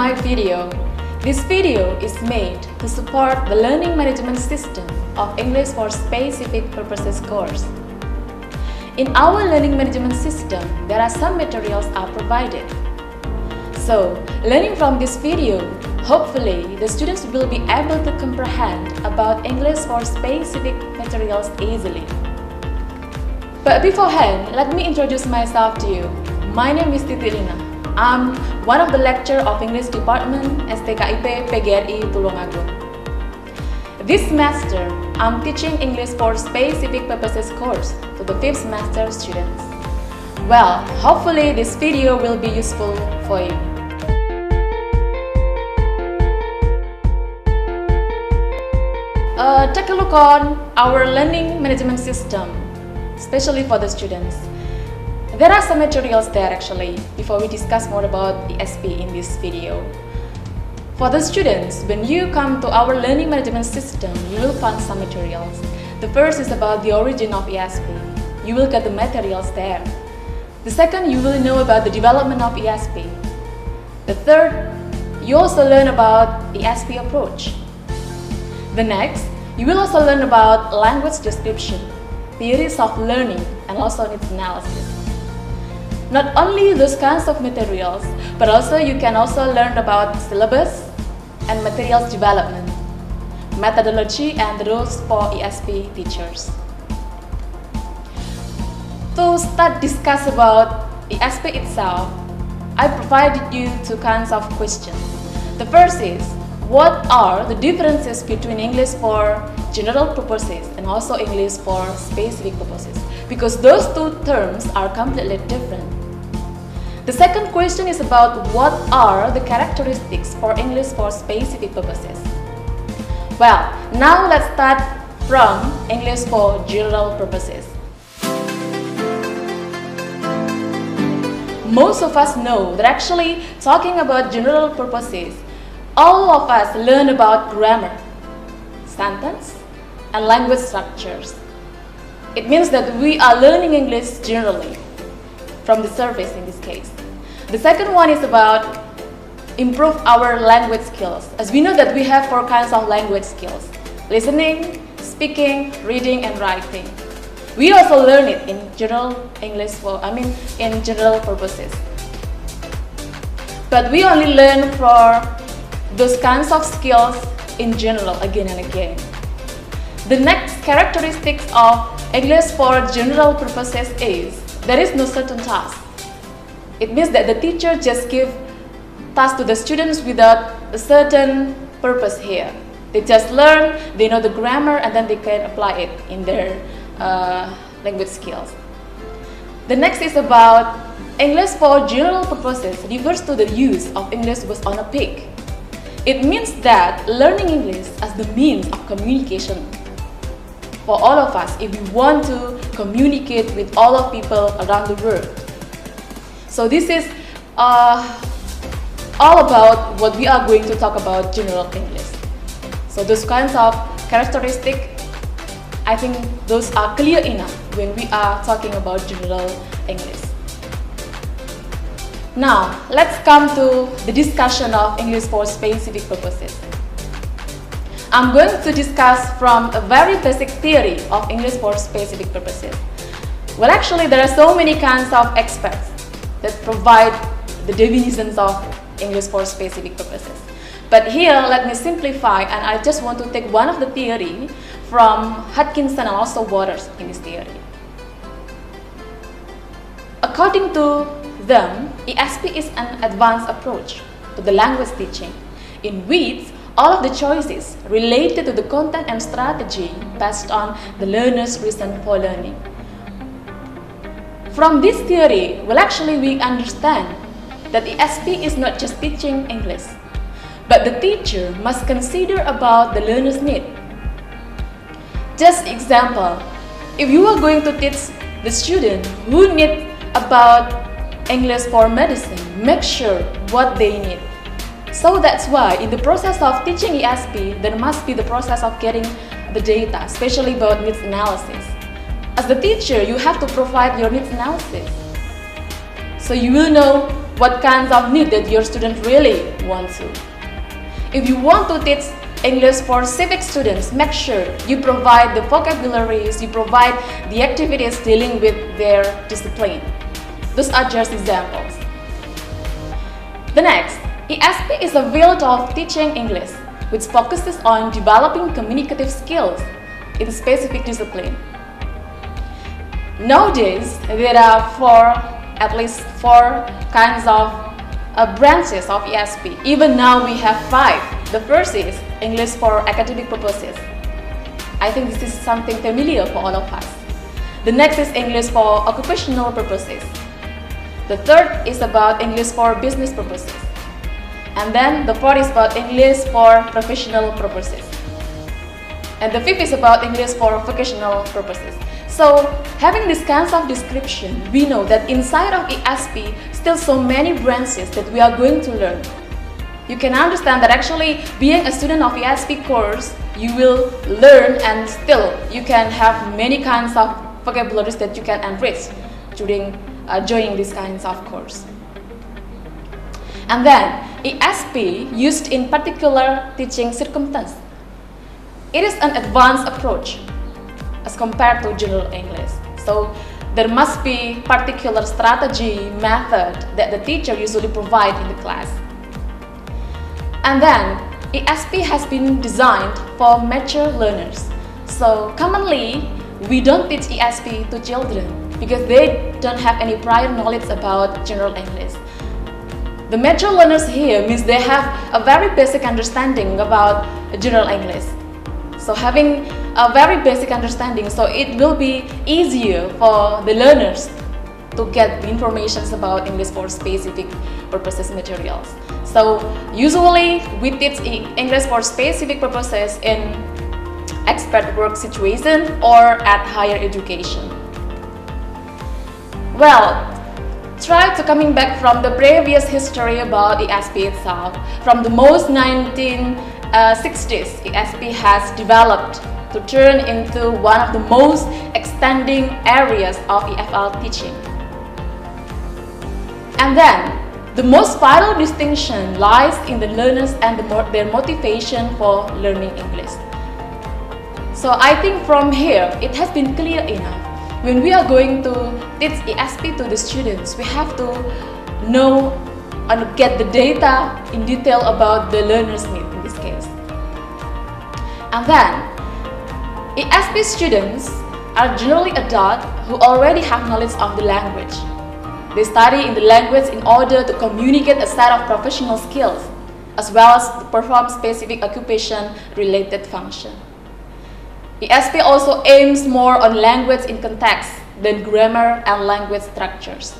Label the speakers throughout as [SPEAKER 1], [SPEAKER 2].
[SPEAKER 1] my video. This video is made to support the learning management system of English for Specific Purposes course. In our learning management system, there are some materials are provided. So, learning from this video, hopefully the students will be able to comprehend about English for specific materials easily. But beforehand, let me introduce myself to you. My name is LINA. I'm one of the lecturer of English Department, STKIP, PGRI, Tulungagung. This semester, I'm teaching English for Specific Purposes course to the 5th semester students. Well, hopefully this video will be useful for you. Take a look on our learning management system, especially for the students. There are some materials there actually, before we discuss more about ESP in this video. For the students, when you come to our learning management system, you will find some materials. The first is about the origin of ESP. You will get the materials there. The second, you will know about the development of ESP. The third, you also learn about ESP approach. The next, you will also learn about language description, theories of learning, and also needs analysis. Not only those kinds of materials, but also you can also learn about syllabus and materials development, methodology, and the rules for ESP teachers. To start discuss about ESP itself, I provided you two kinds of questions. The first is, what are the differences between English for general purposes and also English for specific purposes? Because those two terms are completely different. The second question is about what are the characteristics for English for specific purposes. Well, now let's start from English for general purposes. Most of us know that actually talking about general purposes, all of us learn about grammar, sentence, and language structures. It means that we are learning English generally, from the surface in this case. The second one is about improve our language skills. As we know that we have 4 kinds of language skills: listening, speaking, reading, and writing. We also learn it in general English in general purposes. But we only learn for those kinds of skills in general again and again. The next characteristics of English for general purposes is there is no certain task. It means that the teacher just give tasks to the students without a certain purpose here. They just learn, they know the grammar, and then they can apply it in their language skills. The next is about English for general purposes refers to the use of English was on a peak. It means that learning English as the means of communication for all of us if we want to communicate with all of people around the world. So this is all about what we are going to talk about general English. So those kinds of characteristics, I think those are clear enough when we are talking about general English. Now, let's come to the discussion of English for specific purposes. I'm going to discuss from a very basic theory of English for specific purposes. Well, actually, there are so many kinds of experts that provide the definitions of English for specific purposes. But here, let me simplify, and I just want to take one of the theory from Hutchinson and also Waters in this theory. According to them, ESP is an advanced approach to the language teaching, in which all of the choices related to the content and strategy based on the learner's reason for learning. From this theory, well, actually we understand that ESP is not just teaching English, but the teacher must consider about the learner's need. Just example, if you are going to teach the student who need about English for medicine, make sure what they need. So that's why in the process of teaching ESP, there must be the process of getting the data, especially about needs analysis. As the teacher, you have to provide your needs analysis. So you will know what kinds of need that your student really want to. If you want to teach English for civic students, make sure you provide the vocabularies, you provide the activities dealing with their discipline. Those are just examples. The next, ESP is a field of teaching English, which focuses on developing communicative skills in a specific discipline. Nowadays, there are at least four kinds of branches of ESP. Even now we have 5. The first is English for academic purposes. I think this is something familiar for all of us. The next is English for occupational purposes. The third is about English for business purposes. And then the fourth is about English for professional purposes. And the fifth is about English for vocational purposes. So, having this kinds of description, we know that inside of ESP, still so many branches that we are going to learn. You can understand that actually, being a student of ESP course, you will learn and still you can have many kinds of vocabularies that you can enrich during joining these kinds of course. And then, ESP used in particular teaching circumstance. It is an advanced approach as compared to general English. So there must be particular strategy, method that the teacher usually provide in the class. And then ESP has been designed for mature learners. So commonly we don't teach ESP to children because they don't have any prior knowledge about general English. The mature learners here means they have a very basic understanding about general English. So having a very basic understanding, so it will be easier for the learners to get the information about English for specific purposes materials. So usually we teach English for specific purposes in expert work situation or at higher education. Well, try to coming back from the previous history about ESP itself. From the most 1960s, ESP has developed to turn into one of the most extending areas of EFL teaching. And then, the most vital distinction lies in the learners and their motivation for learning English. So I think from here, it has been clear enough. When we are going to teach ESP to the students, we have to know and get the data in detail about the learner's need in this case. And then, ESP students are generally adults who already have knowledge of the language. They study in the language in order to communicate a set of professional skills, as well as to perform specific occupation-related function. ESP also aims more on language in context than grammar and language structures.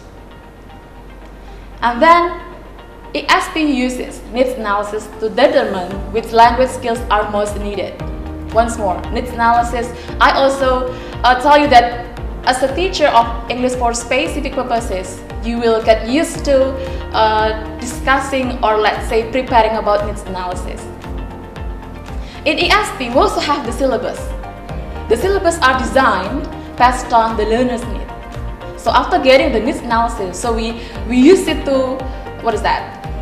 [SPEAKER 1] And then, ESP uses needs analysis to determine which language skills are most needed. Once more, needs analysis. I also tell you that as a teacher of English for specific purposes, you will get used to discussing or let's say preparing about needs analysis. In ESP, we also have the syllabus. The syllabus are designed based on the learner's need. So after getting the needs analysis, so we use it to,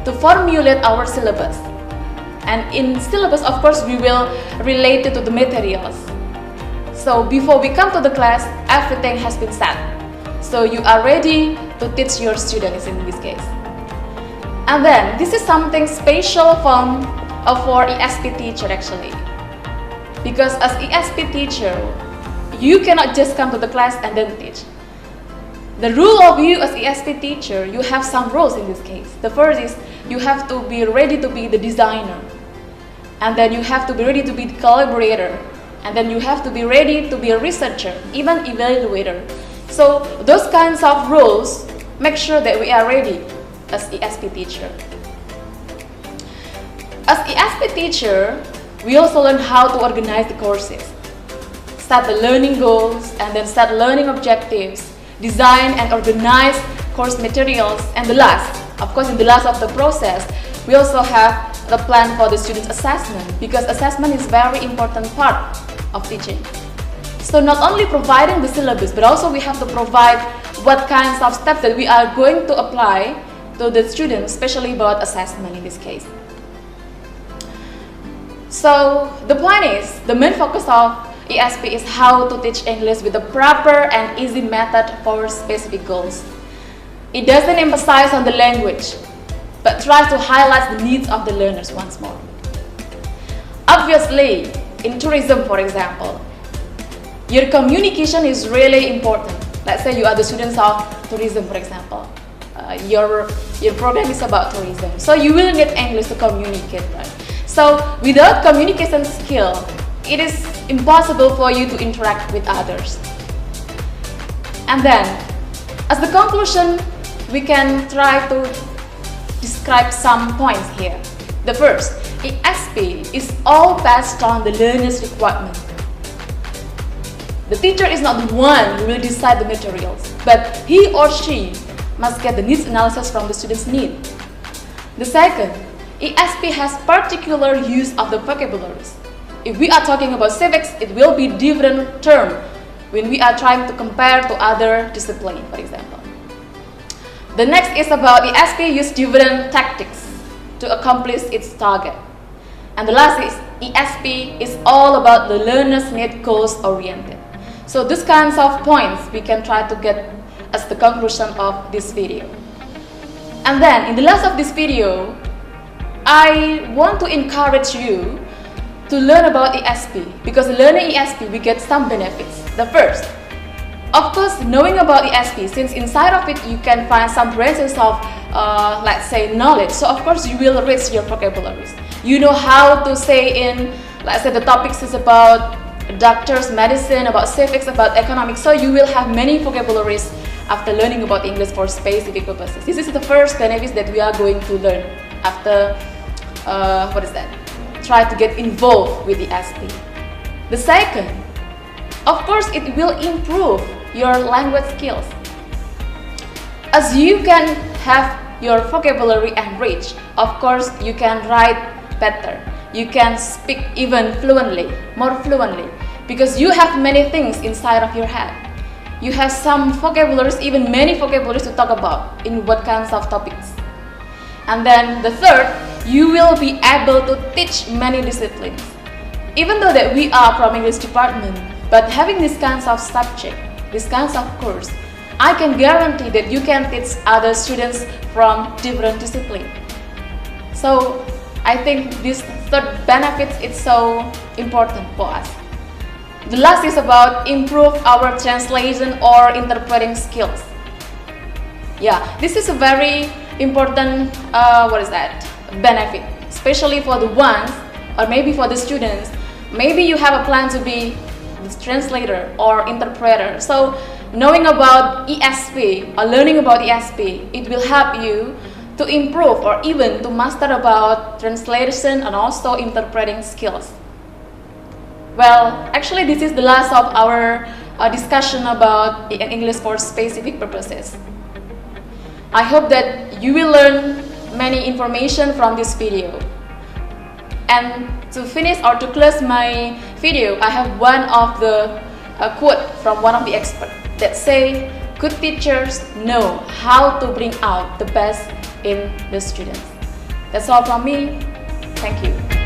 [SPEAKER 1] to formulate our syllabus. And in syllabus, of course, we will relate it to the materials. So before we come to the class, everything has been set. So you are ready to teach your students in this case. And then, this is something special for ESP teacher actually. Because as ESP teacher, you cannot just come to the class and then teach. The rule of you as ESP teacher, you have some roles in this case. The first is you have to be ready to be the designer. And then you have to be ready to be the collaborator. And then you have to be ready to be a researcher, even evaluator. So those kinds of roles, make sure that we are ready as ESP teacher. As ESP teacher, we also learn how to organize the courses, set the learning goals, and then set learning objectives, design and organize course materials, and the last, of course, in the last of the process, we also have the plan for the students' assessment, because assessment is very important part of teaching. So not only providing the syllabus, but also we have to provide what kinds of steps that we are going to apply to the students, especially about assessment in this case. So the point is, the main focus of ESP is how to teach English with a proper and easy method for specific goals. It doesn't emphasize on the language, but tries to highlight the needs of the learners once more. Obviously, in tourism, for example, your communication is really important. Let's say you are the students of tourism, for example. Your program is about tourism, so you will need English to communicate, right? So without communication skill, it is impossible for you to interact with others. And then, as the conclusion, we can try to describe some points here. The first, ESP is all based on the learner's requirement. The teacher is not the one who will decide the materials, but he or she must get the needs analysis from the student's need. The second, ESP has particular use of the vocabularies. If we are talking about civics, it will be different term when we are trying to compare to other discipline, for example. The next is about ESP use different tactics to accomplish its target. And the last is ESP is all about the learner's need goals oriented. So these kinds of points we can try to get as the conclusion of this video. And then in the last of this video, I want to encourage you to learn about ESP, because learning ESP we get some benefits. The first, of course, knowing about ESP, since inside of it you can find some branches of let's say knowledge, so of course you will reach your vocabularies. You know how to say in, let's say the topics is about doctors, medicine, about civics, about economics, so you will have many vocabularies after learning about English for specific purposes. This is the first benefit that we are going to learn after try to get involved with the ESP. The second, of course, it will improve your language skills. As you can have your vocabulary enriched, of course, you can write better. You can speak even fluently, more fluently, because you have many things inside of your head. You have some vocabularies, even many vocabularies to talk about in what kinds of topics. And then the third, you will be able to teach many disciplines. Even though that we are from English department, but having these kinds of subject, these kinds of course, I can guarantee that you can teach other students from different disciplines. So I think this third benefit is so important for us. The last is about improve our translation or interpreting skills. Yeah, this is a very important benefit, especially for the ones, or maybe for the students. Maybe you have a plan to be the translator or interpreter. So knowing about ESP or learning about ESP, it will help you to improve or even to master about translation and also interpreting skills. Well, actually this is the last of our discussion about English for specific purposes. I hope that you will learn many information from this video. And to finish or to close my video, I have one of the quote from one of the experts that say, good teachers know how to bring out the best in the students. That's all from me. Thank you.